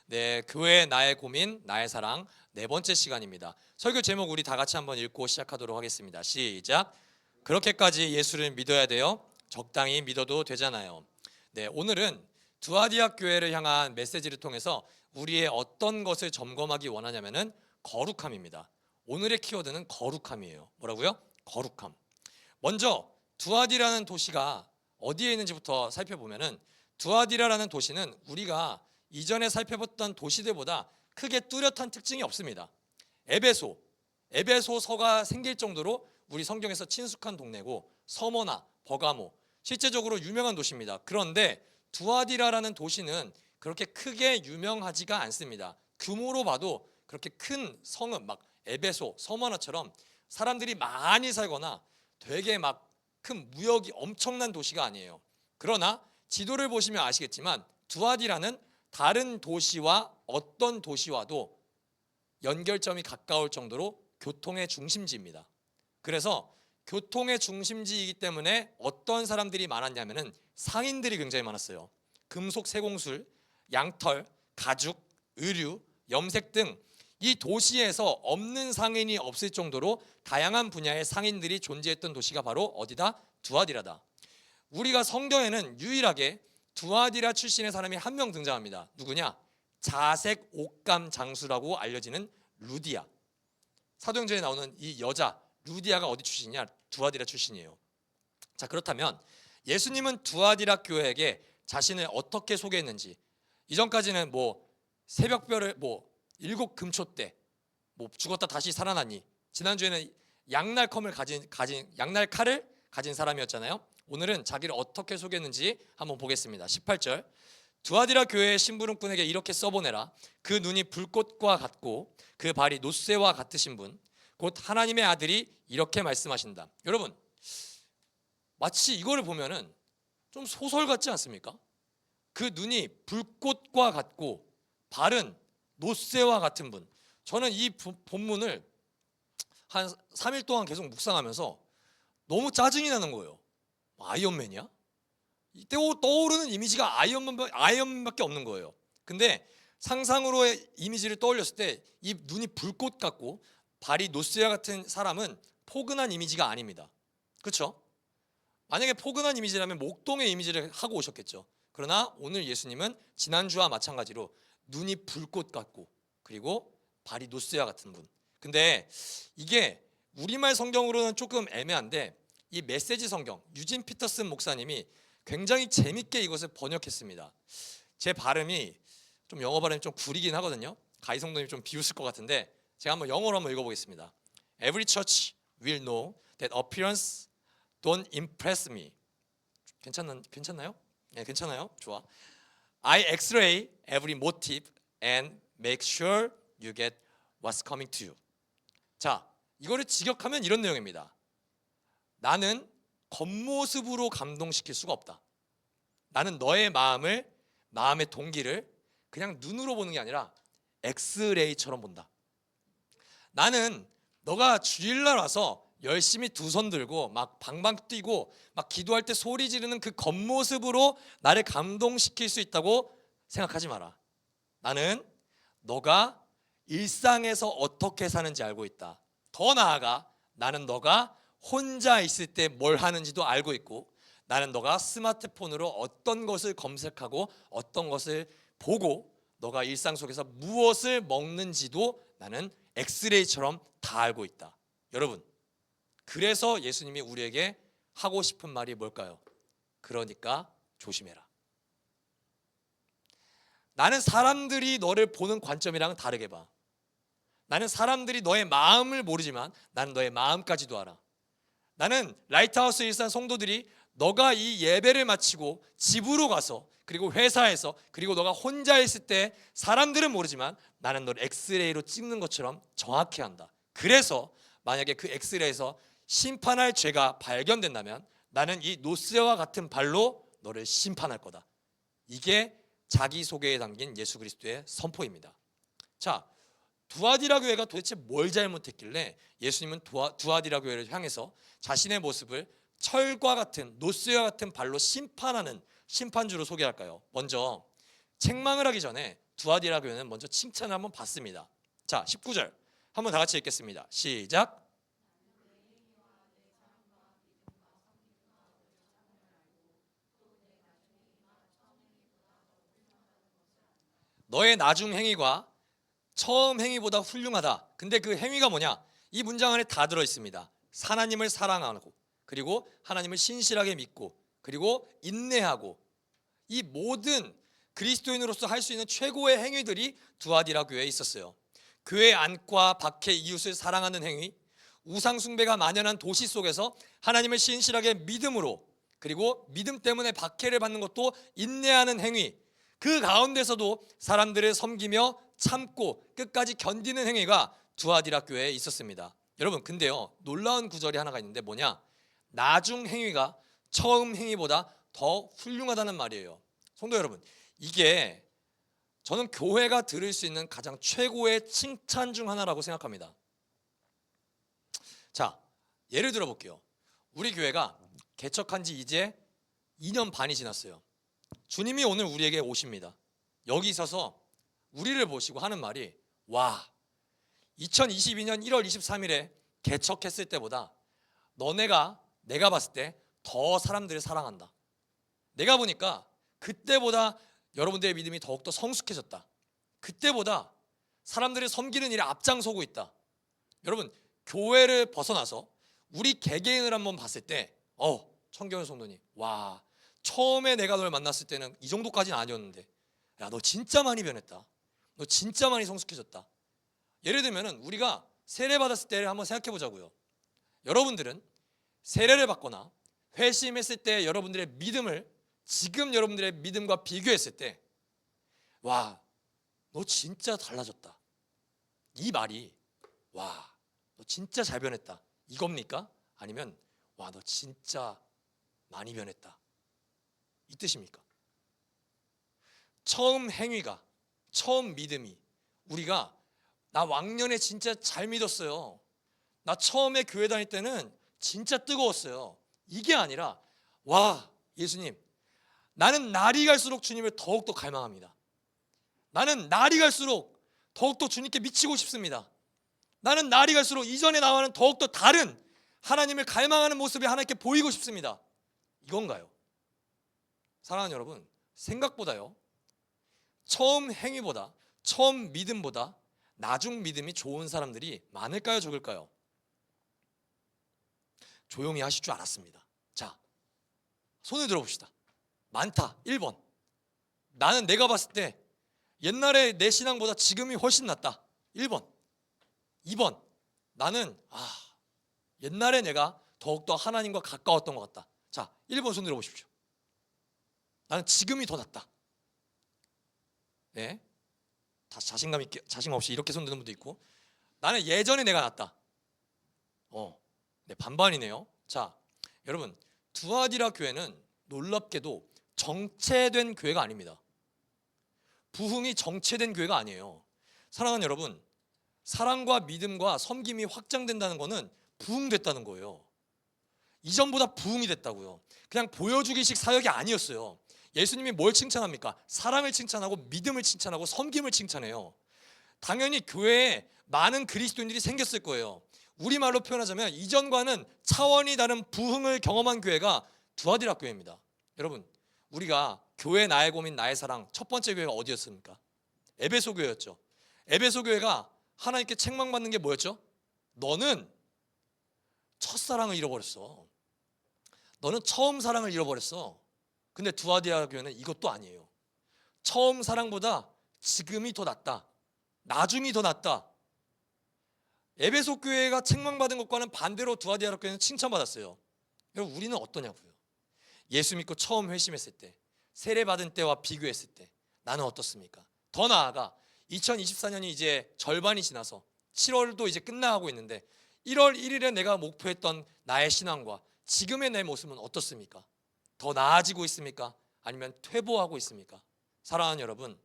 네, 교회 나의 고민, 나의 사랑 네 번째 시간입니다. 설교 제목 우리 다 같이 한번 읽고 시작하도록 하겠습니다. 시작. 그렇게까지 예수를 믿어야 돼요? 적당히 믿어도 되잖아요. 네, 오늘은 두아디아 교회를 향한 메시지를 통해서 우리의 어떤 것을 점검하기 원하냐면은 거룩함입니다. 오늘의 키워드는 거룩함이에요. 뭐라고요? 거룩함. 먼저 두아디라는 도시가 어디에 있는지부터 살펴보면은 두아디라라는 도시는 우리가 이전에 살펴봤던 도시들보다 크게 뚜렷한 특징이 없습니다. 에베소서가 생길 정도로 우리 성경에서 친숙한 동네고 서머나 버가모 실제적으로 유명한 도시입니다. 그런데 두아디라라는 도시는 그렇게 크게 유명하지가 않습니다. 규모로 봐도 그렇게 큰 성은 막 에베소, 서머나처럼 사람들이 많이 살거나 되게 막 큰 무역이 엄청난 도시가 아니에요. 그러나 지도를 보시면 아시겠지만 두아디라는 다른 도시와 어떤 도시와도 연결점이 가까울 정도로 교통의 중심지입니다. 그래서 교통의 중심지이기 때문에 어떤 사람들이 많았냐면은 상인들이 굉장히 많았어요. 금속 세공술, 양털, 가죽, 의류, 염색 등 이 도시에서 없는 상인이 없을 정도로 다양한 분야의 상인들이 존재했던 도시가 바로 어디다? 두아디라다. 우리가 성경에는 유일하게 두아디라 출신의 사람이 한 명 등장합니다. 누구냐? 자색 옷감 장수라고 알려지는 루디아. 사도행전에 나오는 이 여자 루디아가 어디 출신이냐? 두아디라 출신이에요. 자, 그렇다면 예수님은 두아디라 교회에게 자신을 어떻게 소개했는지, 이전까지는 새벽별을 일곱 금초 때 죽었다 다시 살아나니, 지난주에는 양날칼을 가진 사람이었잖아요. 오늘은 자기를 어떻게 소개했는지 한번 보겠습니다. 18절. 두아디라 교회의 심부름꾼에게 이렇게 써보내라. 그 눈이 불꽃과 같고 그 발이 놋새와 같으신 분, 곧 하나님의 아들이 이렇게 말씀하신다. 여러분, 마치 이거를 보면은 좀 소설 같지 않습니까? 그 눈이 불꽃과 같고 발은 놋새와 같은 분. 저는 이 본문을 한 3일 동안 계속 묵상하면서 너무 짜증이 나는 거예요. 아이언맨이야? 이때 떠오르는 이미지가 아이언맨밖에 없는 거예요. 근데 상상으로의 이미지를 떠올렸을 때 이 눈이 불꽃 같고 발이 놋새와 같은 사람은 포근한 이미지가 아닙니다. 그렇죠? 만약에 포근한 이미지라면 목동의 이미지를 하고 오셨겠죠. 그러나 오늘 예수님은 지난주와 마찬가지로 눈이 불꽃 같고 그리고 발이 놋새와 같은 분. 근데 이게 우리말 성경으로는 조금 애매한데 이 메시지 성경, 유진 피터슨 목사님이 굉장히 재밌게 이것을 번역했습니다. 제 발음이 좀 영어 발음이 좀 구리긴 하거든요. 가희 성도님 좀 비웃을 것 같은데 제가 한번 영어로 한번 읽어보겠습니다. Every church will know that appearance don't impress me. 괜찮나요? 네, 괜찮아요. 좋아. I X-ray every motive and make sure you get what's coming to you. 자, 이거를 직역하면 이런 내용입니다. 나는 겉모습으로 감동시킬 수가 없다. 나는 너의 마음의 동기를 그냥 눈으로 보는 게 아니라 엑스레이처럼 본다. 나는 너가 주일날 와서 열심히 두 손 들고 막 방방 뛰고 막 기도할 때 소리 지르는 그 겉모습으로 나를 감동시킬 수 있다고 생각하지 마라. 나는 너가 일상에서 어떻게 사는지 알고 있다. 더 나아가 나는 너가 혼자 있을 때 뭘 하는지도 알고 있고, 나는 너가 스마트폰으로 어떤 것을 검색하고 어떤 것을 보고 너가 일상 속에서 무엇을 먹는지도 나는 엑스레이처럼 다 알고 있다. 여러분, 그래서 예수님이 우리에게 하고 싶은 말이 뭘까요? 그러니까 조심해라. 나는 사람들이 너를 보는 관점이랑은 다르게 봐. 나는 사람들이 너의 마음을 모르지만 나는 너의 마음까지도 알아. 나는 라이트하우스 일산 성도들이 너가 이 예배를 마치고 집으로 가서 그리고 회사에서 그리고 너가 혼자 있을 때 사람들은 모르지만 나는 너를 엑스레이로 찍는 것처럼 정확히 한다. 그래서 만약에 그 엑스레이에서 심판할 죄가 발견된다면 나는 이 놋새와 같은 발로 너를 심판할 거다. 이게 자기소개에 담긴 예수 그리스도의 선포입니다. 자, 두아디라 교회가 도대체 뭘 잘못했길래 예수님은 두아디라 교회를 향해서 자신의 모습을 철과 같은 놋새와 같은 발로 심판하는 심판주로 소개할까요? 먼저 책망을 하기 전에 두아디라 교회는 먼저 칭찬을 한번 받습니다. 자, 19절 한번 다 같이 읽겠습니다. 시작. 너의 나중 행위가 처음 행위보다 훌륭하다. 근데 그 행위가 뭐냐? 이 문장 안에 다 들어 있습니다. 하나님을 사랑하고, 그리고 하나님을 신실하게 믿고, 그리고 인내하고, 이 모든 그리스도인으로서 할 수 있는 최고의 행위들이 두아디라 교회에 있었어요. 교회 안과 밖의 이웃을 사랑하는 행위, 우상 숭배가 만연한 도시 속에서 하나님을 신실하게 믿음으로, 그리고 믿음 때문에 박해를 받는 것도 인내하는 행위, 그 가운데서도 사람들을 섬기며 참고 끝까지 견디는 행위가 두아디라 교회에 있었습니다. 여러분, 근데요, 놀라운 구절이 하나가 있는데 뭐냐? 나중 행위가 처음 행위보다 더 훌륭하다는 말이에요. 성도 여러분, 이게 저는 교회가 들을 수 있는 가장 최고의 칭찬 중 하나라고 생각합니다. 자, 예를 들어 볼게요. 우리 교회가 개척한 지 이제 2년 반이 지났어요. 주님이 오늘 우리에게 오십니다. 여기 있어서 우리를 보시고 하는 말이, 와, 2022년 1월 23일에 개척했을 때보다 내가 봤을 때 더 사람들을 사랑한다. 내가 보니까 그때보다 여러분들의 믿음이 더욱더 성숙해졌다. 그때보다 사람들을 섬기는 일에 앞장서고 있다. 여러분, 교회를 벗어나서 우리 개개인을 한번 봤을 때 청교현 성도님, 와, 처음에 내가 널 만났을 때는 이 정도까지는 아니었는데, 야, 너 진짜 많이 변했다. 너 진짜 많이 성숙해졌다. 예를 들면 우리가 세례 받았을 때를 한번 생각해 보자고요. 여러분들은 세례를 받거나 회심했을 때 여러분들의 믿음을 지금 여러분들의 믿음과 비교했을 때, 와, 너 진짜 달라졌다. 이 말이, 와, 너 진짜 잘 변했다, 이겁니까? 아니면, 와, 너 진짜 많이 변했다, 이 뜻입니까? 처음 행위가, 처음 믿음이, 우리가 나 왕년에 진짜 잘 믿었어요, 나 처음에 교회 다닐 때는 진짜 뜨거웠어요, 이게 아니라, 와, 예수님, 나는 날이 갈수록 주님을 더욱더 갈망합니다. 나는 날이 갈수록 더욱더 주님께 미치고 싶습니다. 나는 날이 갈수록 이전에 나와는 더욱더 다른 하나님을 갈망하는 모습이 하나님께 보이고 싶습니다. 이건가요? 사랑하는 여러분, 생각보다요, 처음 행위보다, 처음 믿음보다 나중 믿음이 좋은 사람들이 많을까요, 적을까요? 조용히 하실 줄 알았습니다. 자, 손을 들어봅시다. 많다. 1번. 나는 내가 봤을 때 옛날에 내 신앙보다 지금이 훨씬 낫다. 1번. 2번. 나는 옛날에 내가 더욱더 하나님과 가까웠던 것 같다. 자, 1번 손 들어보십시오. 나는 지금이 더 낫다. 네, 다 자신감 있게, 자신 없이 이렇게 손 드는 분도 있고, 나는 예전에 내가 낫다. 네, 반반이네요. 자, 여러분, 두아디라 교회는 놀랍게도 정체된 교회가 아닙니다. 부흥이 정체된 교회가 아니에요. 사랑하는 여러분, 사랑과 믿음과 섬김이 확장된다는 것은 부흥됐다는 거예요. 이전보다 부흥이 됐다고요. 그냥 보여주기식 사역이 아니었어요. 예수님이 뭘 칭찬합니까? 사랑을 칭찬하고 믿음을 칭찬하고 섬김을 칭찬해요. 당연히 교회에 많은 그리스도인들이 생겼을 거예요. 우리말로 표현하자면 이전과는 차원이 다른 부흥을 경험한 교회가 두아디라 교회입니다. 여러분, 우리가 교회 나의 고민 나의 사랑 첫 번째 교회가 어디였습니까? 에베소 교회였죠. 에베소 교회가 하나님께 책망받는 게 뭐였죠? 너는 첫사랑을 잃어버렸어. 너는 처음 사랑을 잃어버렸어. 근데 두아디라 교회는 이것도 아니에요. 처음 사랑보다 지금이 더 낫다. 나중이 더 낫다. 에베소 교회가 책망받은 것과는 반대로 두아디라 교회는 칭찬받았어요. 여러분, 우리는 어떠냐고요? 예수 믿고 처음 회심했을 때, 세례받은 때와 비교했을 때 나는 어떻습니까? 더 나아가 2024년이 이제 절반이 지나서 7월도 이제 끝나가고 있는데 1월 1일에 내가 목표했던 나의 신앙과 지금의 내 모습은 어떻습니까? 더 나아지고 있습니까? 아니면 퇴보하고 있습니까? 사랑하는 여러분,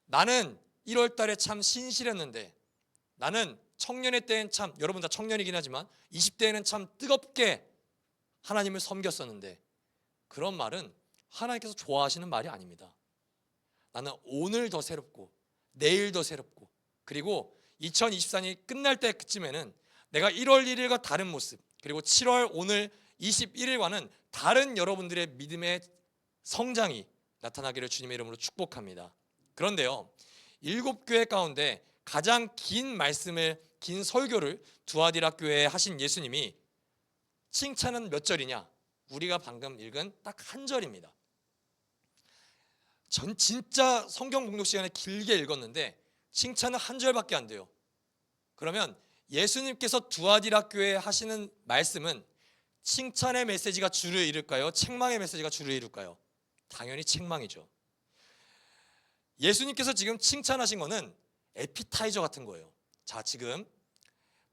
나는 1월 달에 참 신실했는데, 나는 청년의 때엔 참, 여러분 다 청년이긴 하지만 20대에는 참 뜨겁게 하나님을 섬겼었는데, 그런 말은 하나님께서 좋아하시는 말이 아닙니다. 나는 오늘 더 새롭고 내일 더 새롭고 그리고 2024년이 끝날 때쯤에는 내가 1월 1일과 다른 모습 그리고 7월 오늘 21일과는 다른 여러분들의 믿음의 성장이 나타나기를 주님의 이름으로 축복합니다. 그런데요, 7교회 가운데 가장 긴 말씀을 긴 설교를 두아디라 교회에 하신 예수님이 칭찬은 몇 절이냐? 우리가 방금 읽은 딱 한 절입니다. 전 진짜 성경 공독 시간에 길게 읽었는데 칭찬은 한 절밖에 안 돼요. 그러면 예수님께서 두아디라 교회에 하시는 말씀은 칭찬의 메시지가 주를 이룰까요? 책망의 메시지가 주를 이룰까요? 당연히 책망이죠. 예수님께서 지금 칭찬하신 거는 에피타이저 같은 거예요. 자, 지금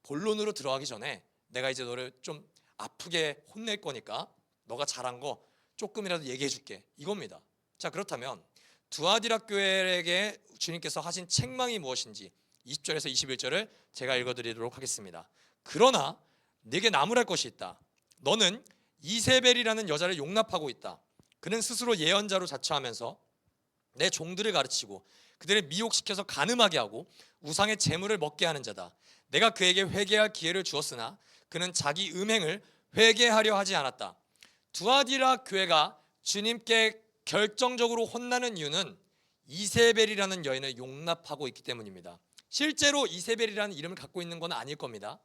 본론으로 들어가기 전에 내가 이제 너를 좀 아프게 혼낼 거니까 너가 잘한 거 조금이라도 얘기해 줄게, 이겁니다. 자, 그렇다면 두아디라 교회에게 주님께서 하신 책망이 무엇인지 20절에서 21절을 제가 읽어드리도록 하겠습니다. 그러나 네게 나무랄 것이 있다. 너는 이세벨이라는 여자를 용납하고 있다. 그는 스스로 예언자로 자처하면서 내 종들을 가르치고 그들을 미혹시켜서 간음하게 하고 우상의 재물을 먹게 하는 자다. 내가 그에게 회개할 기회를 주었으나 그는 자기 음행을 회개하려 하지 않았다. 두아디라 교회가 주님께 결정적으로 혼나는 이유는 이세벨이라는 여인을 용납하고 있기 때문입니다. 실제로 이세벨이라는 이름을 갖고 있는 건 아닐 겁니다.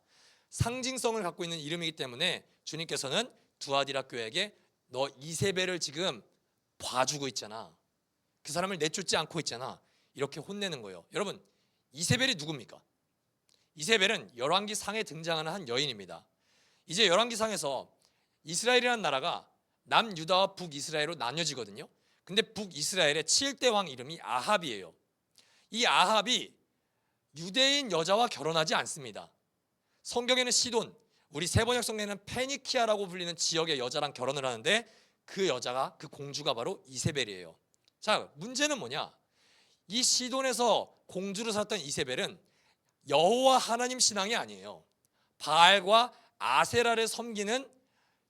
상징성을 갖고 있는 이름이기 때문에 주님께서는 두아디라 교회에게 너 이세벨을 지금 봐주고 있잖아, 그 사람을 내쫓지 않고 있잖아, 이렇게 혼내는 거예요. 여러분, 이세벨이 누굽니까? 이세벨은 열왕기상에 등장하는 한 여인입니다. 이제 열왕기상에서 이스라엘이라는 나라가 남유다와 북이스라엘로 나뉘어지거든요. 근데 북이스라엘의 7대 왕 이름이 아합이에요. 이 아합이 유대인 여자와 결혼하지 않습니다. 성경에는 시돈, 우리 세번역 성경에는 페니키아라고 불리는 지역의 여자랑 결혼을 하는데 그 여자가, 그 공주가 바로 이세벨이에요. 자, 문제는 뭐냐? 이 시돈에서 공주로 살았던 이세벨은 여호와 하나님 신앙이 아니에요. 바알과 아세라를 섬기는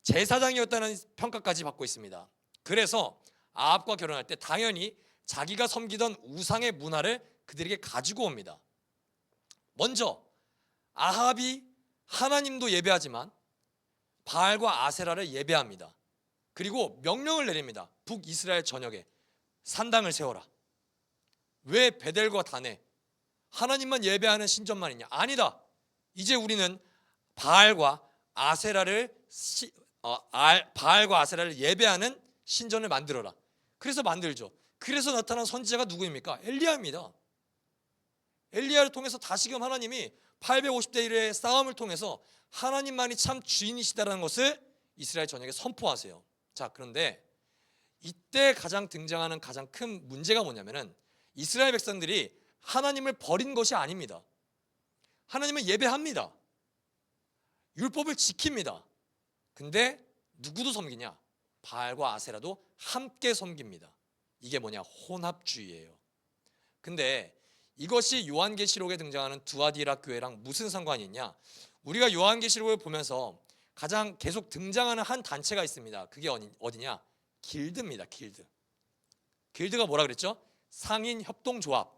제사장이었다는 평가까지 받고 있습니다. 그래서 아합과 결혼할 때 당연히 자기가 섬기던 우상의 문화를 그들에게 가지고 옵니다. 먼저 아합이 하나님도 예배하지만 바알과 아세라를 예배합니다. 그리고 명령을 내립니다. 북이스라엘 전역에 산당을 세워라. 왜 베델과 단에 하나님만 예배하는 신전만 있냐? 아니다. 이제 우리는 바알과 아세라를 예배하는 신전을 만들어라. 그래서 만들죠. 그래서 나타난 선지자가 누구입니까? 엘리야입니다. 엘리야를 통해서 다시금 하나님이 850대 1의 싸움을 통해서 하나님만이 참 주인이시다라는 것을 이스라엘 전역에 선포하세요. 자, 그런데 이때 가장 등장하는 가장 큰 문제가 뭐냐면은 이스라엘 백성들이 하나님을 버린 것이 아닙니다. 하나님을 예배합니다. 율법을 지킵니다. 근데 누구도 섬기냐? 바알과 아세라도 함께 섬깁니다. 이게 뭐냐? 혼합주의예요. 근데 이것이 요한계시록에 등장하는 두아디라 교회랑 무슨 상관이 있냐? 우리가 요한계시록을 보면서 가장 계속 등장하는 한 단체가 있습니다. 그게 어디냐? 길드입니다. 길드가 뭐라 그랬죠? 상인 협동조합.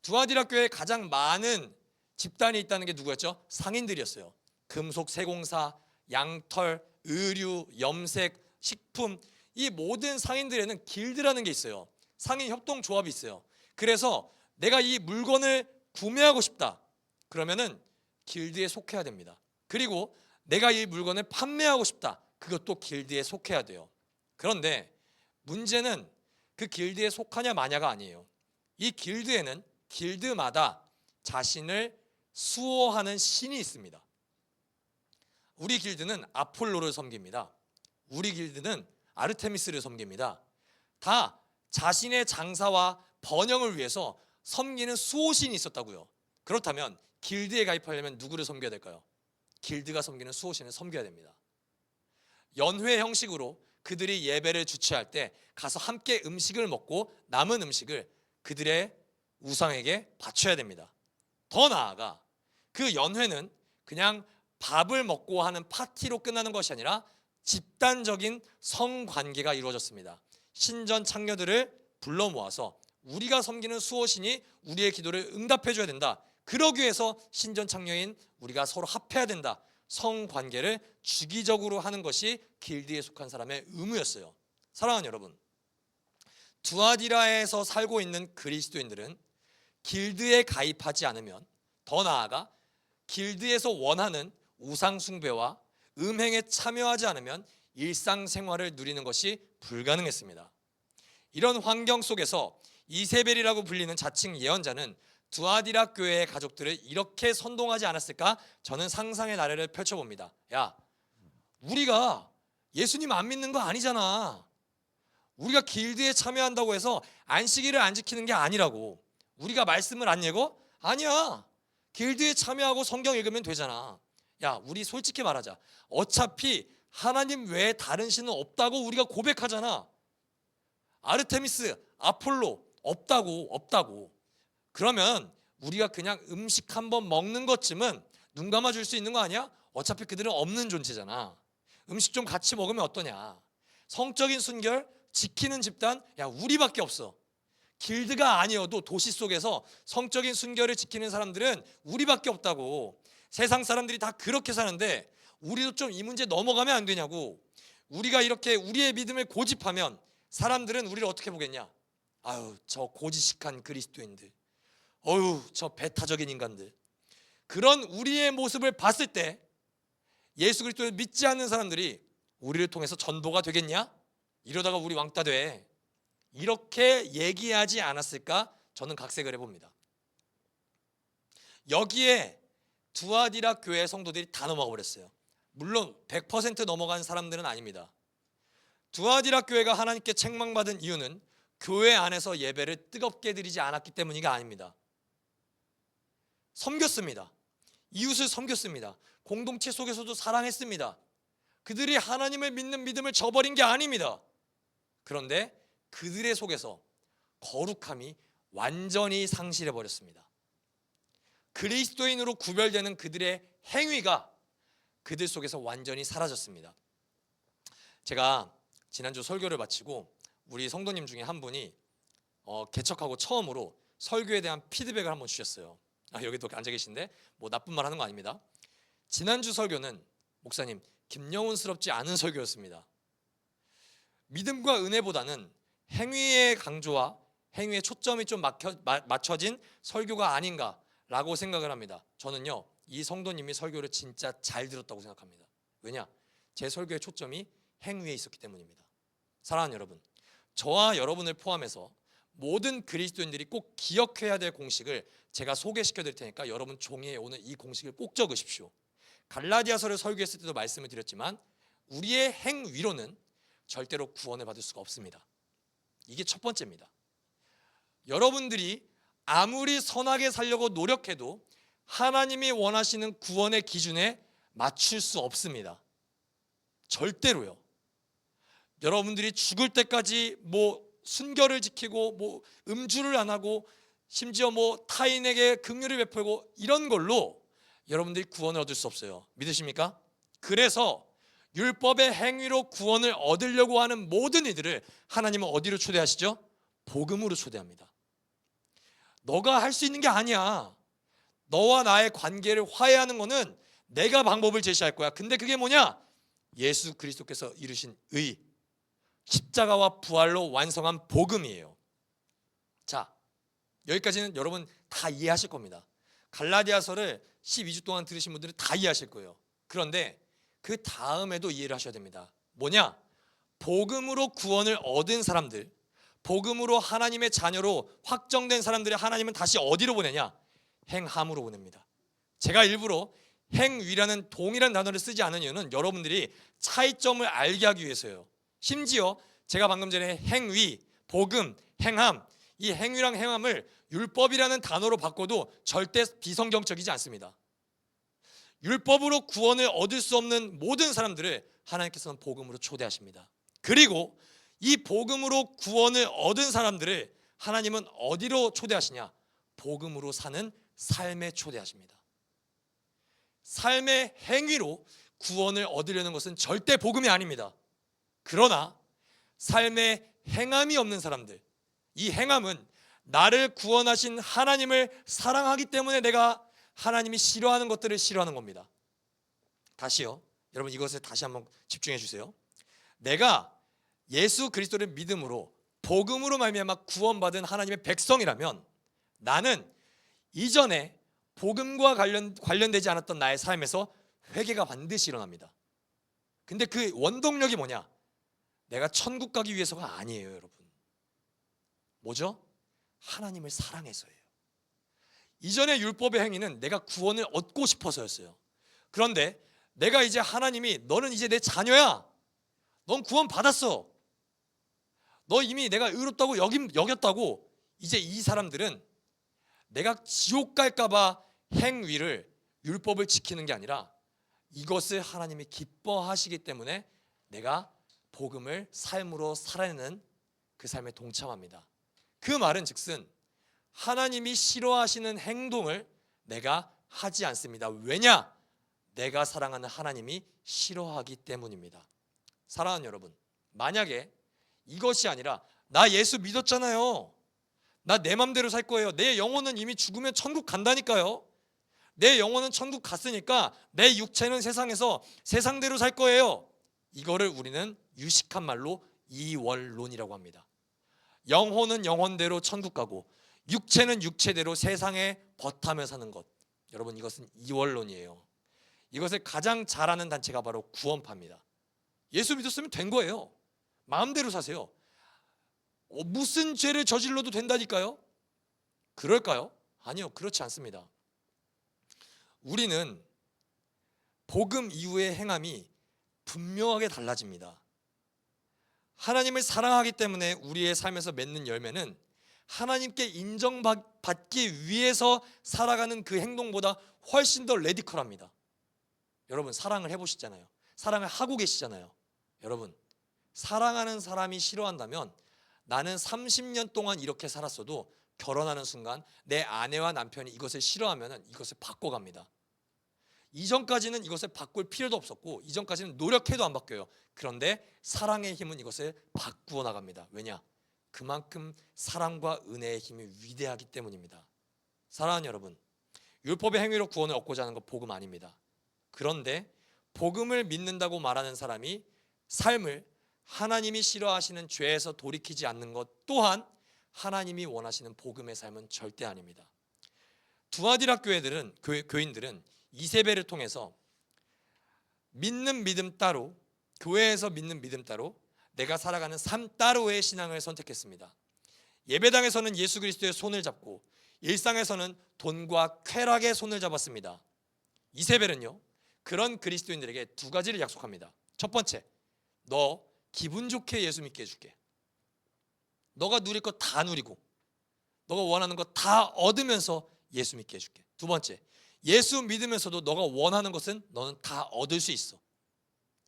두아디라 교회에 가장 많은 집단이 있다는 게 누구였죠? 상인들이었어요. 금속 세공사, 양털, 의류, 염색, 식품, 이 모든 상인들에는 길드라는 게 있어요. 상인 협동조합이 있어요. 그래서 내가 이 물건을 구매하고 싶다, 그러면은 길드에 속해야 됩니다. 그리고 내가 이 물건을 판매하고 싶다, 그것도 길드에 속해야 돼요. 그런데 문제는 그 길드에 속하냐 마냐가 아니에요. 이 길드에는 길드마다 자신을 수호하는 신이 있습니다. 우리 길드는 아폴로를 섬깁니다. 우리 길드는 아르테미스를 섬깁니다. 다 자신의 장사와 번영을 위해서 섬기는 수호신이 있었다고요. 그렇다면 길드에 가입하려면 누구를 섬겨야 될까요? 길드가 섬기는 수호신을 섬겨야 됩니다. 연회 형식으로 그들이 예배를 주최할 때 가서 함께 음식을 먹고 남은 음식을 그들의 우상에게 바쳐야 됩니다. 더 나아가 그 연회는 그냥 밥을 먹고 하는 파티로 끝나는 것이 아니라 집단적인 성관계가 이루어졌습니다. 신전 창녀들을 불러 모아서 우리가 섬기는 수호신이 우리의 기도를 응답해 줘야 된다. 그러기 위해서 신전창녀인 우리가 서로 합해야 된다. 성관계를 주기적으로 하는 것이 길드에 속한 사람의 의무였어요. 사랑하는 여러분, 두아디라에서 살고 있는 그리스도인들은 길드에 가입하지 않으면, 더 나아가 길드에서 원하는 우상 숭배와 음행에 참여하지 않으면 일상생활을 누리는 것이 불가능했습니다. 이런 환경 속에서 이세벨이라고 불리는 자칭 예언자는 두아디라 교회의 가족들을 이렇게 선동하지 않았을까? 저는 상상의 나래를 펼쳐봅니다. 야, 우리가 예수님 안 믿는 거 아니잖아. 우리가 길드에 참여한다고 해서 안식일을 안 지키는 게 아니라고. 우리가 말씀을 안 읽어? 아니야. 길드에 참여하고 성경 읽으면 되잖아. 야, 우리 솔직히 말하자. 어차피 하나님 외에 다른 신은 없다고 우리가 고백하잖아. 아르테미스, 아폴로 없다고. 그러면 우리가 그냥 음식 한번 먹는 것쯤은 눈 감아줄 수 있는 거 아니야? 어차피 그들은 없는 존재잖아. 음식 좀 같이 먹으면 어떠냐. 성적인 순결 지키는 집단, 야, 우리밖에 없어. 길드가 아니어도 도시 속에서 성적인 순결을 지키는 사람들은 우리밖에 없다고. 세상 사람들이 다 그렇게 사는데 우리도 좀 이 문제 넘어가면 안 되냐고. 우리가 이렇게 우리의 믿음을 고집하면 사람들은 우리를 어떻게 보겠냐. 아유, 저 고지식한 그리스도인들, 어휴, 저 배타적인 인간들. 그런 우리의 모습을 봤을 때 예수 그리스도를 믿지 않는 사람들이 우리를 통해서 전도가 되겠냐? 이러다가 우리 왕따 돼. 이렇게 얘기하지 않았을까? 저는 각색을 해봅니다. 여기에 두아디라 교회 성도들이 다 넘어가 버렸어요. 물론 100% 넘어간 사람들은 아닙니다. 두아디라 교회가 하나님께 책망받은 이유는 교회 안에서 예배를 뜨겁게 드리지 않았기 때문이가 아닙니다. 섬겼습니다. 이웃을 섬겼습니다. 공동체 속에서도 사랑했습니다. 그들이 하나님을 믿는 믿음을 저버린 게 아닙니다. 그런데 그들의 속에서 거룩함이 완전히 상실해 버렸습니다. 그리스도인으로 구별되는 그들의 행위가 그들 속에서 완전히 사라졌습니다. 제가 지난주 설교를 마치고 우리 성도님 중에 한 분이 개척하고 처음으로 설교에 대한 피드백을 한번 주셨어요. 여기도 앉아 계신데 뭐 나쁜 말 하는 거 아닙니다. 지난주 설교는 목사님 김영훈스럽지 않은 설교였습니다. 믿음과 은혜보다는 행위의 강조와 행위의 초점이 좀 맞춰진 설교가 아닌가라고 생각을 합니다. 저는요, 이 성도님이 설교를 진짜 잘 들었다고 생각합니다. 왜냐? 제 설교의 초점이 행위에 있었기 때문입니다. 사랑하는 여러분, 저와 여러분을 포함해서 모든 그리스도인들이 꼭 기억해야 될 공식을 제가 소개시켜 드릴 테니까 여러분 종이에 오늘 이 공식을 꼭 적으십시오. 갈라디아서를 설교했을 때도 말씀을 드렸지만 우리의 행위로는 절대로 구원을 받을 수가 없습니다. 이게 첫 번째입니다. 여러분들이 아무리 선하게 살려고 노력해도 하나님이 원하시는 구원의 기준에 맞출 수 없습니다. 절대로요. 여러분들이 죽을 때까지 뭐 순결을 지키고 뭐 음주를 안 하고 심지어 뭐 타인에게 긍휼을 베풀고 이런 걸로 여러분들이 구원을 얻을 수 없어요. 믿으십니까? 그래서 율법의 행위로 구원을 얻으려고 하는 모든 이들을 하나님은 어디로 초대하시죠? 복음으로 초대합니다. 너가 할 수 있는 게 아니야. 너와 나의 관계를 화해하는 거는 내가 방법을 제시할 거야. 근데 그게 뭐냐? 예수 그리스도께서 이루신 의, 십자가와 부활로 완성한 복음이에요. 자, 여기까지는 여러분 다 이해하실 겁니다. 갈라디아서를 12주 동안 들으신 분들은 다 이해하실 거예요. 그런데 그 다음에도 이해를 하셔야 됩니다. 뭐냐? 복음으로 구원을 얻은 사람들, 복음으로 하나님의 자녀로 확정된 사람들을 하나님은 다시 어디로 보내냐? 행함으로 보냅니다. 제가 일부러 행위라는 동일한 단어를 쓰지 않은 이유는 여러분들이 차이점을 알게 하기 위해서예요. 심지어 제가 방금 전에 행위, 복음, 행함, 이 행위랑 행함을 율법이라는 단어로 바꿔도 절대 비성경적이지 않습니다. 율법으로 구원을 얻을 수 없는 모든 사람들을 하나님께서는 복음으로 초대하십니다. 그리고 이 복음으로 구원을 얻은 사람들을 하나님은 어디로 초대하시냐? 복음으로 사는 삶에 초대하십니다. 삶의 행위로 구원을 얻으려는 것은 절대 복음이 아닙니다. 그러나 삶의 행함이 없는 사람들, 이 행함은 나를 구원하신 하나님을 사랑하기 때문에 내가 하나님이 싫어하는 것들을 싫어하는 겁니다. 다시요. 여러분 이것에 다시 한번 집중해 주세요. 내가 예수 그리스도를 믿음으로 복음으로 말미암아 구원받은 하나님의 백성이라면 나는 이전에 복음과 관련되지 않았던 나의 삶에서 회개가 반드시 일어납니다. 근데 그 원동력이 뭐냐? 내가 천국 가기 위해서가 아니에요, 여러분. 뭐죠? 하나님을 사랑해서예요. 이전의 율법의 행위는 내가 구원을 얻고 싶어서였어요. 그런데 내가 이제 하나님이 너는 이제 내 자녀야. 넌 구원 받았어. 너 이미 내가 의롭다고 여겼다고. 이제 이 사람들은 내가 지옥 갈까 봐 행위를 율법을 지키는 게 아니라 이것을 하나님이 기뻐하시기 때문에 내가 복음을 삶으로 살아내는 그 삶에 동참합니다. 그 말은 즉슨 하나님이 싫어하시는 행동을 내가 하지 않습니다. 왜냐? 내가 사랑하는 하나님이 싫어하기 때문입니다. 사랑하는 여러분, 만약에 이것이 아니라 나 예수 믿었잖아요. 나 내 맘대로 살 거예요. 내 영혼은 이미 죽으면 천국 간다니까요. 내 영혼은 천국 갔으니까 내 육체는 세상에서 세상대로 살 거예요. 이거를 우리는 유식한 말로 이원론이라고 합니다. 영혼은 영혼대로 천국 가고 육체는 육체대로 세상에 버타며 사는 것. 여러분 이것은 이원론이에요. 이것을 가장 잘하는 단체가 바로 구원파입니다. 예수 믿었으면 된 거예요. 마음대로 사세요. 무슨 죄를 저질러도 된다니까요? 그럴까요? 아니요, 그렇지 않습니다. 우리는 복음 이후의 행함이 분명하게 달라집니다. 하나님을 사랑하기 때문에 우리의 삶에서 맺는 열매는 하나님께 인정받기 위해서 살아가는 그 행동보다 훨씬 더 레디컬합니다. 여러분 사랑을 해보시잖아요. 사랑을 하고 계시잖아요. 여러분 사랑하는 사람이 싫어한다면 나는 30년 동안 이렇게 살았어도 결혼하는 순간 내 아내와 남편이 이것을 싫어하면 이것을 바꿔갑니다. 이전까지는 이것을 바꿀 필요도 없었고 이전까지는 노력해도 안 바뀌어요. 그런데 사랑의 힘은 이것을 바꾸어 나갑니다. 왜냐? 그만큼 사랑과 은혜의 힘이 위대하기 때문입니다. 사랑하는 여러분, 율법의 행위로 구원을 얻고자 하는 것 복음 아닙니다. 그런데 복음을 믿는다고 말하는 사람이 삶을 하나님이 싫어하시는 죄에서 돌이키지 않는 것 또한 하나님이 원하시는 복음의 삶은 절대 아닙니다. 두아디라 교인들은 이세벨을 통해서 믿는 믿음 따로, 교회에서 믿는 믿음 따로, 내가 살아가는 삶 따로의 신앙을 선택했습니다. 예배당에서는 예수 그리스도의 손을 잡고 일상에서는 돈과 쾌락의 손을 잡았습니다. 이세벨은요, 그런 그리스도인들에게 두 가지를 약속합니다. 첫 번째, 너 기분 좋게 예수 믿게 해줄게. 너가 누릴 거 다 누리고 너가 원하는 거 다 얻으면서 예수 믿게 해줄게. 두 번째, 예수 믿으면서도 너가 원하는 것은 너는 다 얻을 수 있어.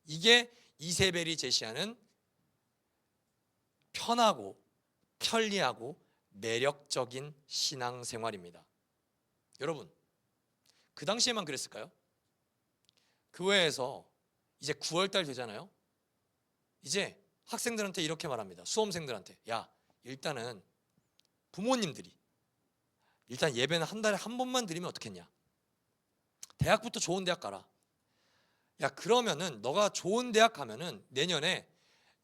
이게 이세벨이 제시하는 편하고 편리하고 매력적인 신앙생활입니다. 여러분 그 당시에만 그랬을까요? 교회에서 이제 9월달 되잖아요. 이제 학생들한테 이렇게 말합니다. 수험생들한테, 야 일단은 부모님들이 일단 예배는 한 달에 한 번만 드리면 어떻겠냐. 대학부터 좋은 대학 가라. 야 그러면은 너가 좋은 대학 가면은 내년에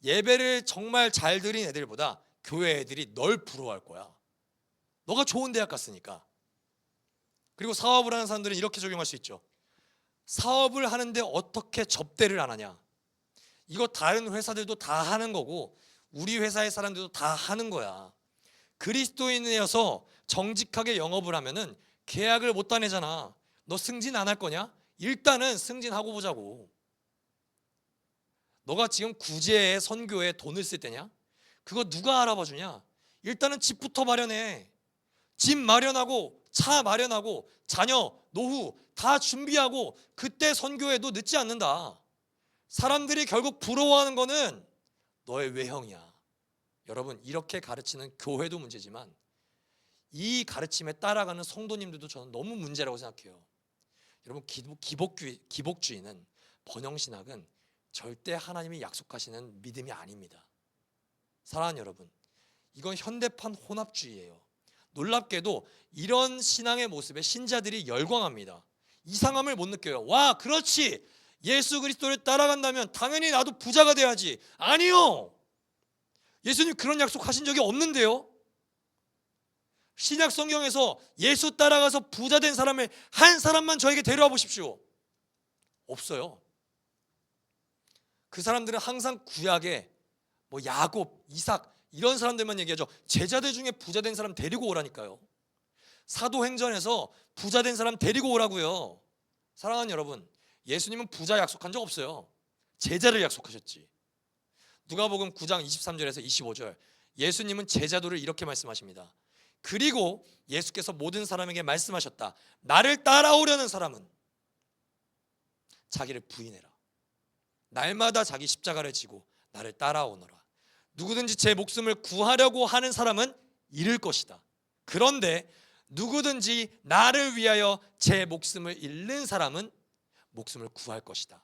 예배를 정말 잘 드린 애들보다 교회 애들이 널 부러워할 거야. 너가 좋은 대학 갔으니까. 그리고 사업을 하는 사람들은 이렇게 적용할 수 있죠. 사업을 하는데 어떻게 접대를 안 하냐. 이거 다른 회사들도 다 하는 거고 우리 회사의 사람들도 다 하는 거야. 그리스도인이어서 정직하게 영업을 하면은 계약을 못 따내잖아. 너 승진 안 할 거냐? 일단은 승진하고 보자고. 너가 지금 구제에 선교에 돈을 쓸 때냐? 그거 누가 알아봐 주냐? 일단은 집부터 마련해. 집 마련하고 차 마련하고 자녀, 노후 다 준비하고 그때 선교해도 늦지 않는다. 사람들이 결국 부러워하는 거는 너의 외형이야. 여러분 이렇게 가르치는 교회도 문제지만 이 가르침에 따라가는 성도님들도 저는 너무 문제라고 생각해요. 여러분 기복주의는 번영신학은 절대 하나님이 약속하시는 믿음이 아닙니다. 사랑하는 여러분, 이건 현대판 혼합주의예요. 놀랍게도 이런 신앙의 모습에 신자들이 열광합니다. 이상함을 못 느껴요. 와, 그렇지. 예수 그리스도를 따라간다면 당연히 나도 부자가 돼야지. 아니요. 예수님 그런 약속하신 적이 없는데요. 신약 성경에서 예수 따라가서 부자 된 사람을 한 사람만 저에게 데려와 보십시오. 없어요. 그 사람들은 항상 구약에 뭐 야곱, 이삭 이런 사람들만 얘기하죠. 제자들 중에 부자 된 사람 데리고 오라니까요. 사도행전에서 부자 된 사람 데리고 오라고요. 사랑하는 여러분, 예수님은 부자 약속한 적 없어요. 제자를 약속하셨지. 누가복음 9장 23절에서 25절, 예수님은 제자도를 이렇게 말씀하십니다. 그리고 예수께서 모든 사람에게 말씀하셨다. 나를 따라오려는 사람은 자기를 부인해라. 날마다 자기 십자가를 지고 나를 따라오너라. 누구든지 제 목숨을 구하려고 하는 사람은 잃을 것이다. 그런데 누구든지 나를 위하여 제 목숨을 잃는 사람은 목숨을 구할 것이다.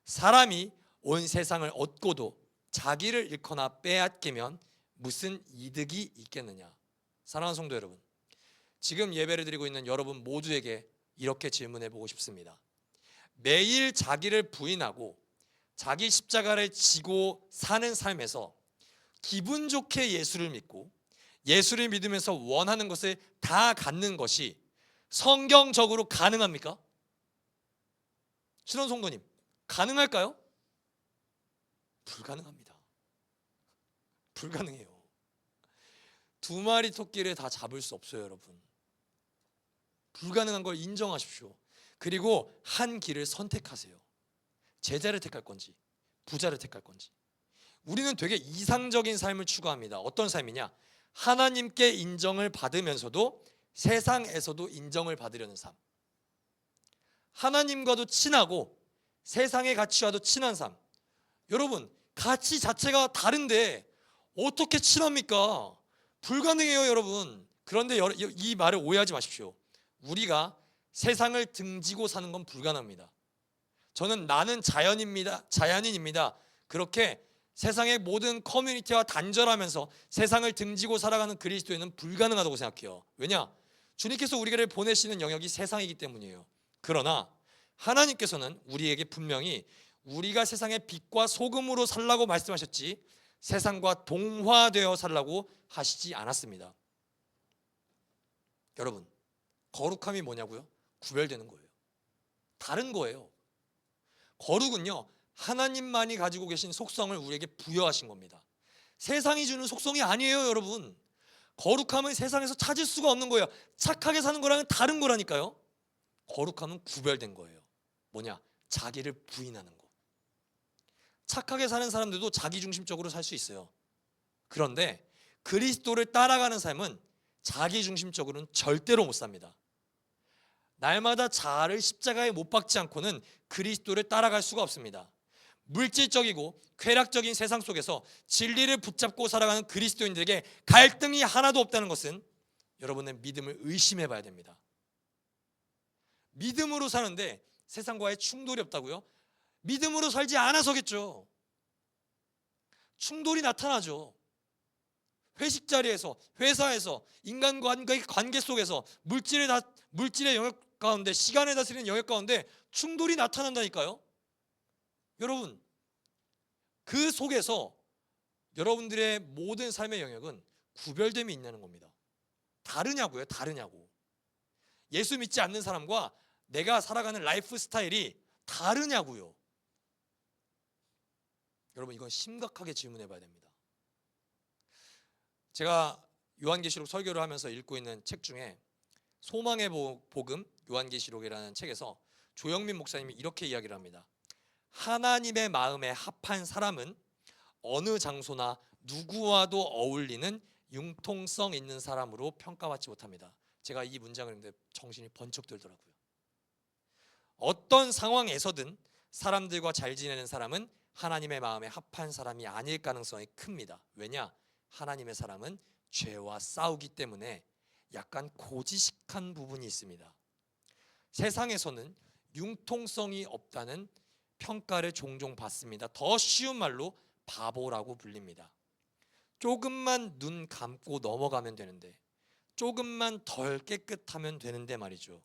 사람이 온 세상을 얻고도 자기를 잃거나 빼앗기면 무슨 이득이 있겠느냐. 사랑하는 성도 여러분, 지금 예배를 드리고 있는 여러분 모두에게 이렇게 질문해 보고 싶습니다. 매일 자기를 부인하고 자기 십자가를 지고 사는 삶에서 기분 좋게 예수를 믿고 예수를 믿으면서 원하는 것을 다 갖는 것이 성경적으로 가능합니까? 신원 성도님, 가능할까요? 불가능합니다. 불가능해요. 두 마리 토끼를 다 잡을 수 없어요, 여러분. 불가능한 걸 인정하십시오. 그리고 한 길을 선택하세요. 제자를 택할 건지 부자를 택할 건지. 우리는 되게 이상적인 삶을 추구합니다. 어떤 삶이냐? 하나님께 인정을 받으면서도 세상에서도 인정을 받으려는 삶. 하나님과도 친하고 세상의 가치와도 친한 삶. 여러분, 가치 자체가 다른데 어떻게 친합니까? 불가능해요, 여러분. 그런데 이 말을 오해하지 마십시오. 우리가 세상을 등지고 사는 건 불가능합니다. 저는 나는 자연인입니다. 그렇게 세상의 모든 커뮤니티와 단절하면서 세상을 등지고 살아가는 그리스도인은 불가능하다고 생각해요. 왜냐? 주님께서 우리를 보내시는 영역이 세상이기 때문이에요. 그러나 하나님께서는 우리에게 분명히 우리가 세상의 빛과 소금으로 살라고 말씀하셨지 세상과 동화되어 살라고 하시지 않았습니다. 여러분, 거룩함이 뭐냐고요? 구별되는 거예요. 다른 거예요. 거룩은요, 하나님만이 가지고 계신 속성을 우리에게 부여하신 겁니다. 세상이 주는 속성이 아니에요, 여러분. 거룩함은 세상에서 찾을 수가 없는 거예요. 착하게 사는 거랑은 다른 거라니까요. 거룩함은 구별된 거예요. 뭐냐? 자기를 부인하는 거. 착하게 사는 사람들도 자기중심적으로 살 수 있어요. 그런데 그리스도를 따라가는 삶은 자기중심적으로는 절대로 못 삽니다. 날마다 자아를 십자가에 못 박지 않고는 그리스도를 따라갈 수가 없습니다. 물질적이고 쾌락적인 세상 속에서 진리를 붙잡고 살아가는 그리스도인들에게 갈등이 하나도 없다는 것은 여러분의 믿음을 의심해 봐야 됩니다. 믿음으로 사는데 세상과의 충돌이 없다고요? 믿음으로 살지 않아서겠죠. 충돌이 나타나죠. 회식 자리에서, 회사에서, 인간과의 관계 속에서 물질의 영역 가운데, 시간을 다스리는 영역 가운데 충돌이 나타난다니까요. 여러분, 그 속에서 여러분들의 모든 삶의 영역은 구별됨이 있냐는 겁니다. 다르냐고요, 다르냐고. 예수 믿지 않는 사람과 내가 살아가는 라이프 스타일이 다르냐고요. 여러분, 이건 심각하게 질문해 봐야 됩니다. 제가 요한계시록 설교를 하면서 읽고 있는 책 중에 소망의 복음 요한계시록이라는 책에서 조영민 목사님이 이렇게 이야기를 합니다. 하나님의 마음에 합한 사람은 어느 장소나 누구와도 어울리는 융통성 있는 사람으로 평가받지 못합니다. 제가 이 문장을 읽는데 정신이 번쩍 들더라고요. 어떤 상황에서든 사람들과 잘 지내는 사람은 하나님의 마음에 합한 사람이 아닐 가능성이 큽니다. 왜냐? 하나님의 사람은 죄와 싸우기 때문에 약간 고지식한 부분이 있습니다. 세상에서는 융통성이 없다는 평가를 종종 받습니다. 더 쉬운 말로 바보라고 불립니다. 조금만 눈 감고 넘어가면 되는데, 조금만 덜 깨끗하면 되는데 말이죠.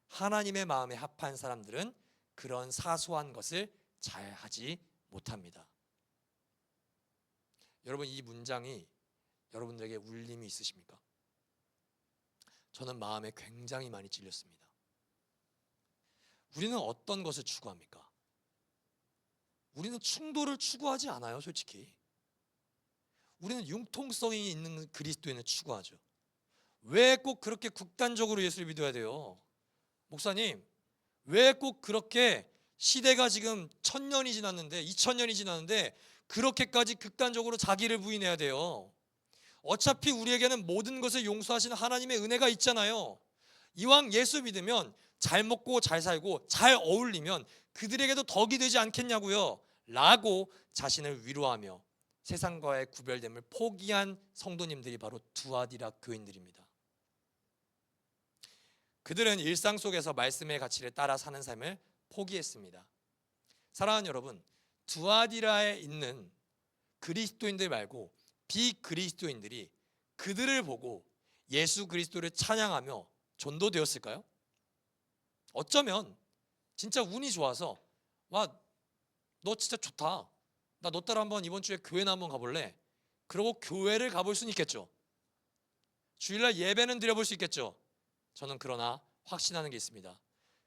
하나님의 마음에 합한 사람들은 그런 사소한 것을 잘 하지 못합니다. 여러분, 이 문장이 여러분들에게 울림이 있으십니까? 저는 마음에 굉장히 많이 찔렸습니다. 우리는 어떤 것을 추구합니까? 우리는 충돌을 추구하지 않아요, 솔직히. 우리는 융통성이 있는 그리스도인을 추구하죠. 왜 꼭 그렇게 극단적으로 예수를 믿어야 돼요? 목사님, 왜 꼭 그렇게 시대가 지금 1000년이 지났는데, 2000년이 지났는데 그렇게까지 극단적으로 자기를 부인해야 돼요? 어차피 우리에게는 모든 것을 용서하시는 하나님의 은혜가 있잖아요. 이왕 예수 믿으면 잘 먹고 잘 살고 잘 어울리면 그들에게도 덕이 되지 않겠냐고요 라고 자신을 위로하며 세상과의 구별됨을 포기한 성도님들이 바로 두아디라 교인들입니다. 그들은 일상 속에서 말씀의 가치를 따라 사는 삶을 포기했습니다. 사랑하는 여러분, 두아디라에 있는 그리스도인들 말고 비그리스도인들이 그들을 보고 예수 그리스도를 찬양하며 전도되었을까요? 어쩌면 진짜 운이 좋아서, 와, 너 진짜 좋다, 나 너 따라 한번 이번 주에 교회나 한번 가볼래, 그러고 교회를 가볼 수는 있겠죠. 주일날 예배는 드려볼 수 있겠죠. 저는 그러나 확신하는 게 있습니다.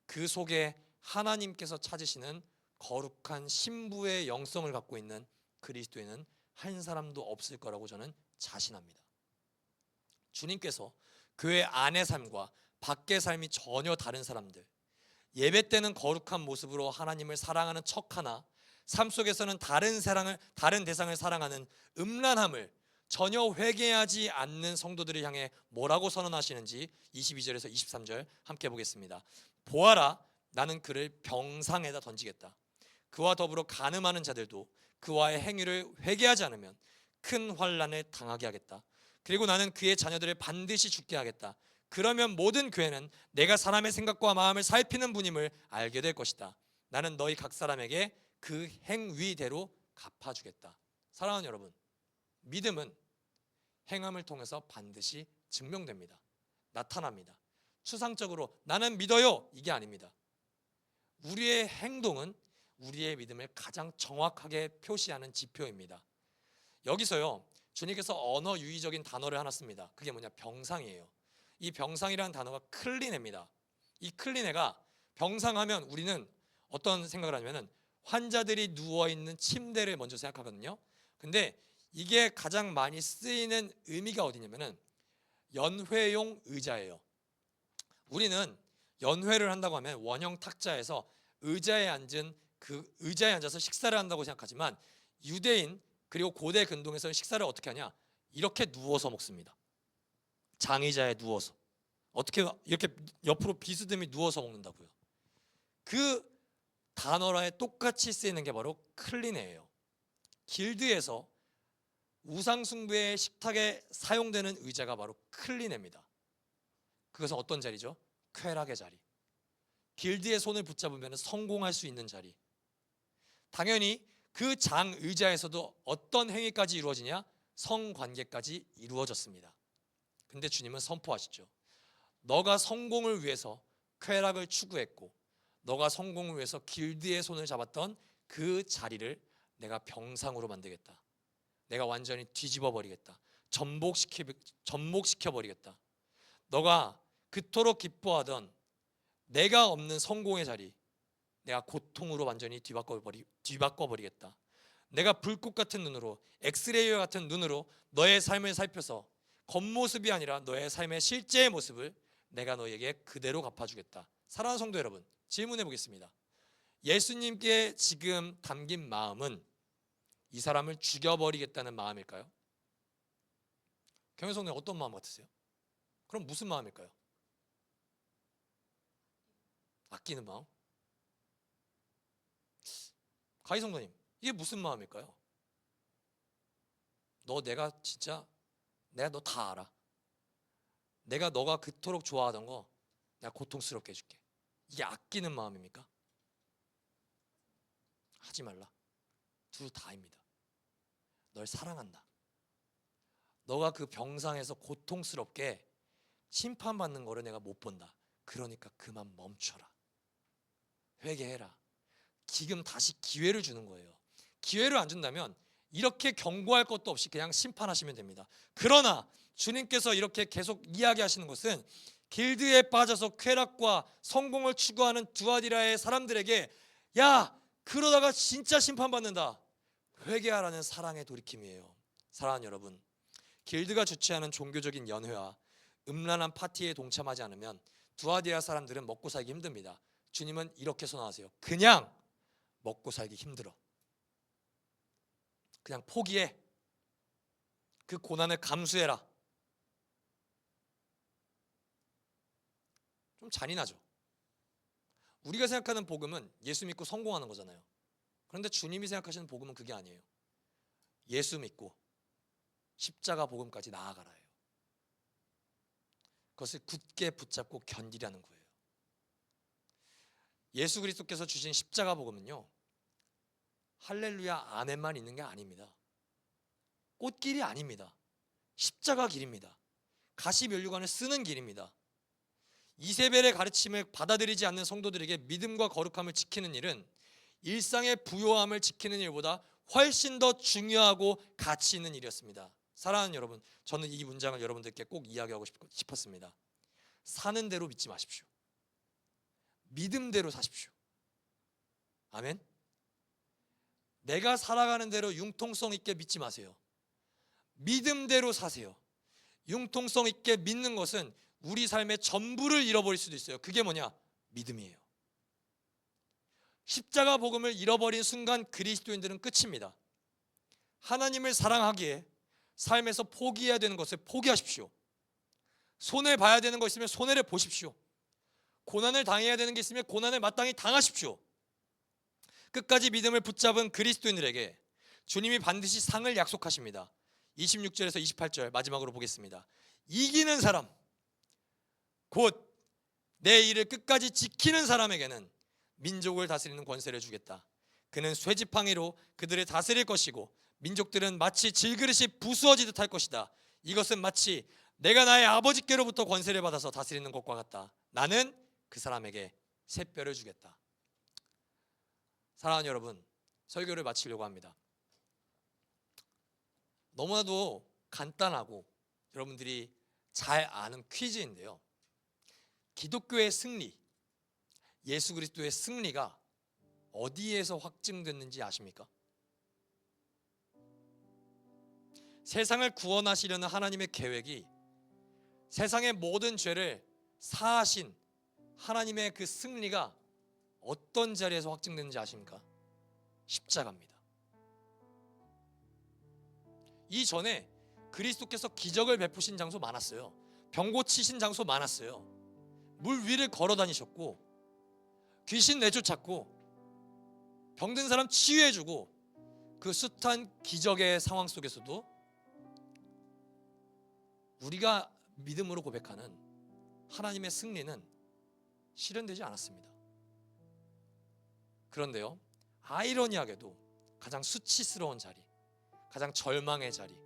그 속에 하나님께서 찾으시는 거룩한 신부의 영성을 갖고 있는 그리스도인은 한 사람도 없을 거라고 저는 자신합니다. 주님께서 교회 안의 삶과 밖의 삶이 전혀 다른 사람들, 예배 때는 거룩한 모습으로 하나님을 사랑하는 척하나 삶 속에서는 다른 대상을 사랑하는 음란함을 전혀 회개하지 않는 성도들을 향해 뭐라고 선언하시는지 22절에서 23절 함께 보겠습니다. 보아라, 나는 그를 병상에다 던지겠다. 그와 더불어 간음하는 자들도 그와의 행위를 회개하지 않으면 큰 환난을 당하게 하겠다. 그리고 나는 그의 자녀들을 반드시 죽게 하겠다. 그러면 모든 교회는 내가 사람의 생각과 마음을 살피는 분임을 알게 될 것이다. 나는 너희 각 사람에게 그 행위대로 갚아주겠다. 사랑하는 여러분, 믿음은 행함을 통해서 반드시 증명됩니다. 나타납니다. 추상적으로 나는 믿어요, 이게 아닙니다. 우리의 행동은 우리의 믿음을 가장 정확하게 표시하는 지표입니다. 여기서요, 주님께서 언어 유의적인 단어를 하나 씁니다. 그게 뭐냐, 병상이에요. 이 병상이라는 단어가 클리네입니다. 이 클리네가, 병상하면 우리는 어떤 생각을 하냐면은 환자들이 누워있는 침대를 먼저 생각하거든요. 근데 이게 가장 많이 쓰이는 의미가 어디냐면은 연회용 의자예요. 우리는 연회를 한다고 하면 원형 탁자에서 의자에 앉아서 식사를 한다고 생각하지만, 유대인 그리고 고대 근동에서는 식사를 어떻게 하냐, 이렇게 누워서 먹습니다. 장의자에 누워서, 어떻게 이렇게 옆으로 비스듬히 누워서 먹는다고요. 그 단어에 똑같이 쓰이는 게 바로 클리네예요. 길드에서 우상숭배의 식탁에 사용되는 의자가 바로 클리네입니다. 그것은 어떤 자리죠? 쾌락의 자리. 길드의 손을 붙잡으면 성공할 수 있는 자리. 당연히 그 장 의자에서도 어떤 행위까지 이루어지냐? 성관계까지 이루어졌습니다. 근데 주님은 선포하시죠. 너가 성공을 위해서 쾌락을 추구했고, 너가 성공을 위해서 길드의 손을 잡았던 그 자리를 내가 병상으로 만들겠다. 내가 완전히 뒤집어 버리겠다. 전복시켜 버리겠다. 너가 그토록 기뻐하던 내가 없는 성공의 자리, 내가 고통으로 완전히 뒤바꿔 버리겠다. 내가 불꽃 같은 눈으로, 엑스레이와 같은 눈으로 너의 삶을 살펴서 겉모습이 아니라 너의 삶의 실제의 모습을 내가 너에게 그대로 갚아주겠다. 사랑하는 성도 여러분, 질문해 보겠습니다. 예수님께 지금 담긴 마음은 이 사람을 죽여버리겠다는 마음일까요? 경영성님, 어떤 마음 같으세요? 그럼 무슨 마음일까요? 아끼는 마음? 가희성도님, 이게 무슨 마음일까요? 내가 너 다 알아. 내가 너가 그토록 좋아하던 거 내가 고통스럽게 해줄게. 이게 아끼는 마음입니까? 하지 말라. 둘 다입니다. 널 사랑한다. 너가 그 병상에서 고통스럽게 심판받는 거를 내가 못 본다. 그러니까 그만 멈춰라. 회개해라. 지금 다시 기회를 주는 거예요. 기회를 안 준다면 이렇게 경고할 것도 없이 그냥 심판하시면 됩니다. 그러나 주님께서 이렇게 계속 이야기하시는 것은 길드에 빠져서 쾌락과 성공을 추구하는 두아디라의 사람들에게 야, 그러다가 진짜 심판받는다. 회개하라는 사랑의 돌이킴이에요. 사랑하는 여러분, 길드가 주최하는 종교적인 연회와 음란한 파티에 동참하지 않으면 두아디라 사람들은 먹고 살기 힘듭니다. 주님은 이렇게 선언하세요. 그냥 먹고 살기 힘들어. 그냥 포기해. 그 고난을 감수해라. 좀 잔인하죠. 우리가 생각하는 복음은 예수 믿고 성공하는 거잖아요. 그런데 주님이 생각하시는 복음은 그게 아니에요. 예수 믿고 십자가 복음까지 나아가라예요. 그것을 굳게 붙잡고 견디라는 거예요. 예수 그리스도께서 주신 십자가 복음은요, 할렐루야 아멘만 있는 게 아닙니다. 꽃길이 아닙니다. 십자가 길입니다. 가시면류관을 쓰는 길입니다. 이세벨의 가르침을 받아들이지 않는 성도들에게 믿음과 거룩함을 지키는 일은 일상의 부요함을 지키는 일보다 훨씬 더 중요하고 가치 있는 일이었습니다. 사랑하는 여러분, 저는 이 문장을 여러분들께 꼭 이야기하고 싶었습니다. 사는 대로 믿지 마십시오. 믿음대로 사십시오. 아멘. 내가 살아가는 대로 융통성 있게 믿지 마세요. 믿음대로 사세요. 융통성 있게 믿는 것은 우리 삶의 전부를 잃어버릴 수도 있어요. 그게 뭐냐? 믿음이에요. 십자가 복음을 잃어버린 순간 그리스도인들은 끝입니다. 하나님을 사랑하기에 삶에서 포기해야 되는 것을 포기하십시오. 손해봐야 되는 거 있으면 손해를 보십시오. 고난을 당해야 되는 게 있으면 고난을 마땅히 당하십시오. 끝까지 믿음을 붙잡은 그리스도인들에게 주님이 반드시 상을 약속하십니다. 26절에서 28절 마지막으로 보겠습니다. 이기는 사람, 곧 내 일을 끝까지 지키는 사람에게는 민족을 다스리는 권세를 주겠다. 그는 쇠지팡이로 그들을 다스릴 것이고 민족들은 마치 질그릇이 부수어지듯 할 것이다. 이것은 마치 내가 나의 아버지께로부터 권세를 받아서 다스리는 것과 같다. 나는 그 사람에게 샛별을 주겠다. 사랑하는 여러분, 설교를 마치려고 합니다. 너무나도 간단하고 여러분들이 잘 아는 퀴즈인데요, 기독교의 승리, 예수 그리스도의 승리가 어디에서 확증됐는지 아십니까? 세상을 구원하시려는 하나님의 계획이 세상의 모든 죄를 사하신 하나님의 그 승리가 어떤 자리에서 확증됐는지 아십니까? 십자가입니다. 이전에 그리스도께서 기적을 베푸신 장소 많았어요. 병 고치신 장소 많았어요. 물 위를 걸어 다니셨고 귀신 내쫓았고 병든 사람 치유해주고 그 숱한 기적의 상황 속에서도 우리가 믿음으로 고백하는 하나님의 승리는 실현되지 않았습니다. 그런데요, 아이러니하게도 가장 수치스러운 자리, 가장 절망의 자리,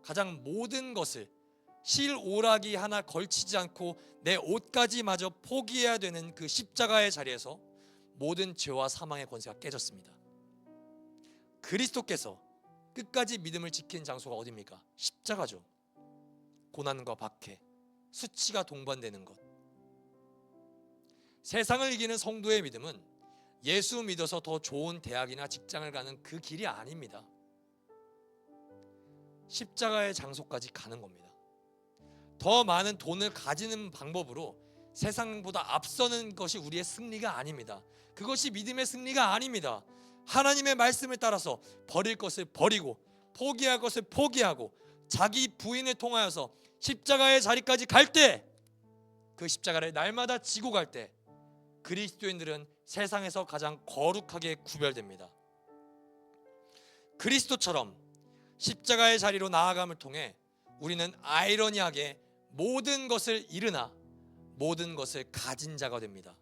가장 모든 것을 실오라기 하나 걸치지 않고 내 옷까지 마저 포기해야 되는 그 십자가의 자리에서 모든 죄와 사망의 권세가 깨졌습니다. 그리스도께서 끝까지 믿음을 지킨 장소가 어디입니까? 십자가죠. 고난과 박해, 수치가 동반되는 것. 세상을 이기는 성도의 믿음은 예수 믿어서 더 좋은 대학이나 직장을 가는 그 길이 아닙니다. 십자가의 장소까지 가는 겁니다. 더 많은 돈을 가지는 방법으로 세상보다 앞서는 것이 우리의 승리가 아닙니다. 그것이 믿음의 승리가 아닙니다. 하나님의 말씀을 따라서 버릴 것을 버리고 포기할 것을 포기하고 자기 부인을 통하여서 십자가의 자리까지 갈 때, 그 십자가를 날마다 지고 갈 때 그리스도인들은 세상에서 가장 거룩하게 구별됩니다. 그리스도처럼 십자가의 자리로 나아감을 통해 우리는 아이러니하게 모든 것을 잃으나 모든 것을 가진 자가 됩니다.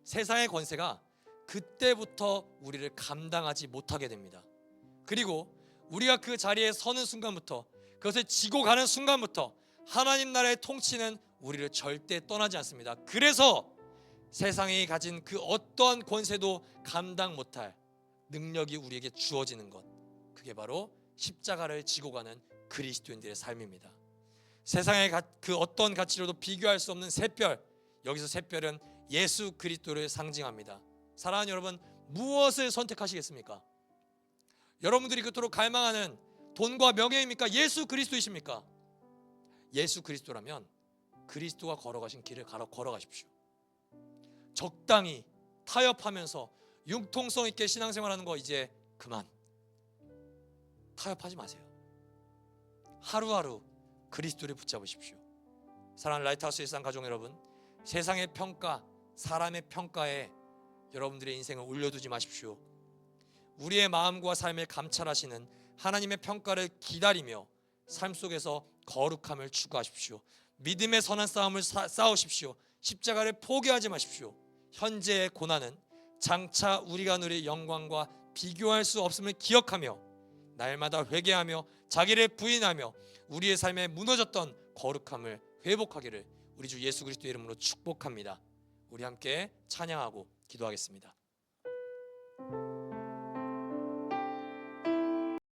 세상의 권세가 그때부터 우리를 감당하지 못하게 됩니다. 그리고 우리가 그 자리에 서는 순간부터 그것을 지고 가는 순간부터 하나님 나라의 통치는 우리를 절대 떠나지 않습니다. 그래서 세상이 가진 그 어떤 권세도 감당 못할 능력이 우리에게 주어지는 것, 그게 바로 십자가를 지고 가는 그리스도인들의 삶입니다. 세상의 그 어떤 가치로도 비교할 수 없는 샛별, 여기서 샛별은 예수 그리스도를 상징합니다. 사랑하는 여러분, 무엇을 선택하시겠습니까? 여러분들이 그토록 갈망하는 돈과 명예입니까? 예수 그리스도이십니까? 예수 그리스도라면 그리스도가 걸어가신 길을 걸어가십시오. 적당히 타협하면서 융통성 있게 신앙생활하는 거 이제 그만. 타협하지 마세요. 하루하루 그리스도를 붙잡으십시오. 사랑하는 라이트하우스 일상 가족 여러분, 세상의 평가, 사람의 평가에 여러분들의 인생을 올려두지 마십시오. 우리의 마음과 삶을 감찰하시는 하나님의 평가를 기다리며 삶 속에서 거룩함을 추구하십시오. 믿음의 선한 싸움을 싸우십시오. 십자가를 포기하지 마십시오. 현재의 고난은 장차 우리가 누릴 영광과 비교할 수 없음을 기억하며 날마다 회개하며 자기를 부인하며 우리의 삶에 무너졌던 거룩함을 회복하기를 우리 주 예수 그리스도의 이름으로 축복합니다. 우리 함께 찬양하고 기도하겠습니다.